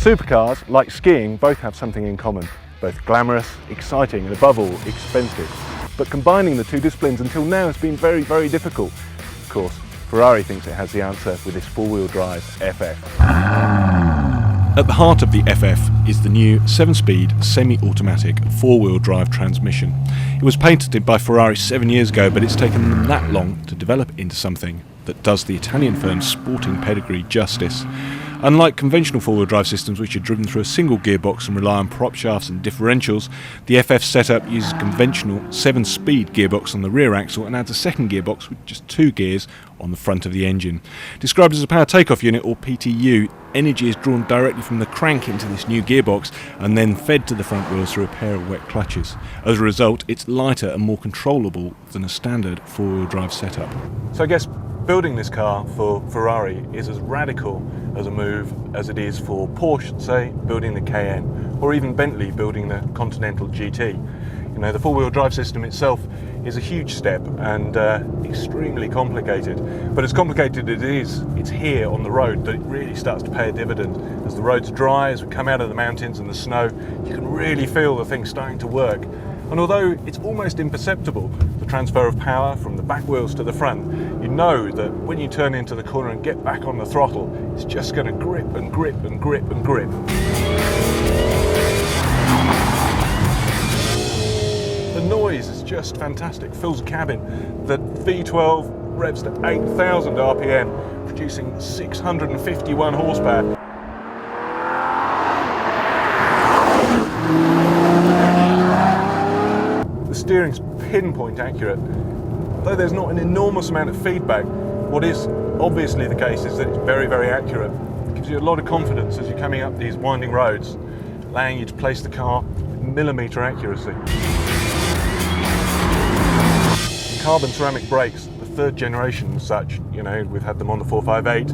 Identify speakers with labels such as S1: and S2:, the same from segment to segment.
S1: Supercars, like skiing, both have something in common. Both glamorous, exciting and above all, expensive. But combining the two disciplines until now has been very, very difficult. Of course, Ferrari thinks it has the answer with its four-wheel drive FF. At the heart of the FF is the new 7-speed semi-automatic four-wheel drive transmission. It was patented by Ferrari 7 years ago, but it's taken them that long to develop into something that does the Italian firm's sporting pedigree justice. Unlike conventional four-wheel drive systems, which are driven through a single gearbox and rely on prop shafts and differentials, the FF setup uses a conventional 7-speed gearbox on the rear axle and adds a second gearbox with just 2 gears on the front of the engine. Described as a power takeoff unit, or PTU, energy is drawn directly from the crank into this new gearbox and then fed to the front wheels through a pair of wet clutches. As a result, it's lighter and more controllable than a standard four-wheel drive setup. So I guess building this car for Ferrari is as radical as a move as it is for Porsche, say, building the Cayenne, or even Bentley building the Continental GT. You know, the four-wheel drive system itself is a huge step and extremely complicated. But as complicated as it is, it's here on the road that it really starts to pay a dividend. As the road's dry, as we come out of the mountains and the snow, you can really feel the thing starting to work. And although it's almost imperceptible, the transfer of power from the back wheels to the front, you know that when you turn into the corner and get back on the throttle, it's just going to grip and grip and grip and grip. The noise is just fantastic, fills the cabin. The V12 revs to 8,000 RPM, producing 651 horsepower. The steering's pinpoint accurate. Though there's not an enormous amount of feedback, what is obviously the case is that it's very, very accurate. It gives you a lot of confidence as you're coming up these winding roads, allowing you to place the car with millimetre accuracy. Carbon ceramic brakes, the third generation as such, you know, we've had them on the 458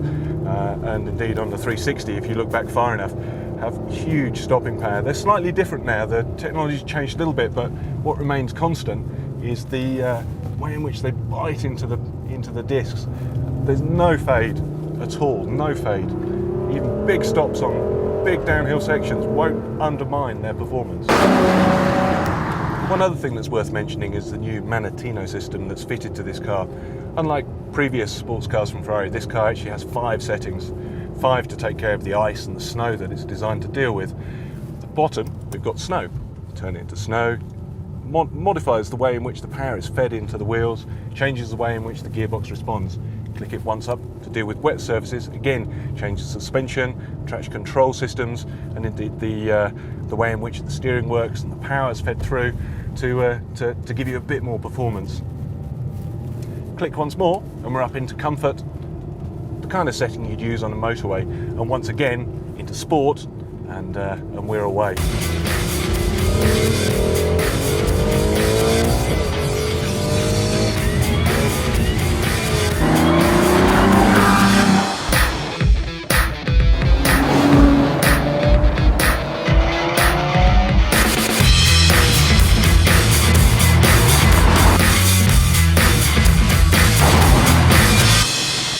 S1: and indeed on the 360 if you look back far enough, have huge stopping power. They're slightly different now, the technology's changed a little bit, but what remains constant is the way in which they bite into the discs. There's no fade at all, no fade. Even big stops on big downhill sections won't undermine their performance. One other thing that's worth mentioning is the new Manettino system that's fitted to this car. Unlike previous sports cars from Ferrari, this car actually has 5 settings. 5 to take care of the ice and the snow that it's designed to deal with. At the bottom, we've got snow. Turn it into snow, modifies the way in which the power is fed into the wheels, changes the way in which the gearbox responds. Click it once up to deal with wet surfaces, again changes suspension, traction control systems, and indeed the way in which the steering works and the power is fed through to give you a bit more performance. Click once more and we're up into comfort, the kind of setting you'd use on a motorway, and once again into sport, and we're away.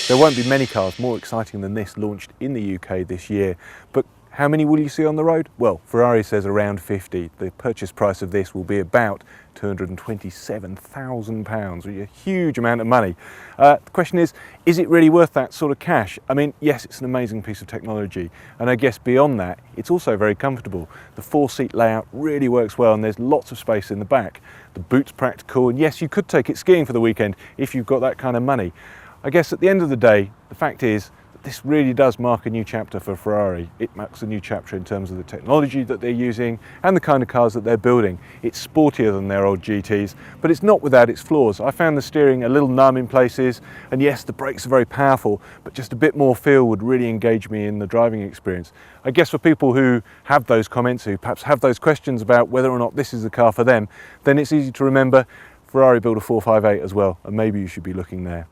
S1: There won't be many cars more exciting than this launched in the UK this year, but how many will you see on the road? Well, Ferrari says around 50. The purchase price of this will be about £227,000, which is a huge amount of money. The question is it really worth that sort of cash? I mean, yes, it's an amazing piece of technology, and I guess beyond that, it's also very comfortable. The 4-seat layout really works well, and there's lots of space in the back. The boot's practical, and yes, you could take it skiing for the weekend if you've got that kind of money. I guess at the end of the day, the fact is that this really does mark a new chapter for Ferrari. It marks a new chapter in terms of the technology that they're using and the kind of cars that they're building. It's sportier than their old GTs, but it's not without its flaws. I found the steering a little numb in places, and yes, the brakes are very powerful, but just a bit more feel would really engage me in the driving experience. I guess for people who have those comments, who perhaps have those questions about whether or not this is the car for them, then it's easy to remember Ferrari built a 458 as well, and maybe you should be looking there.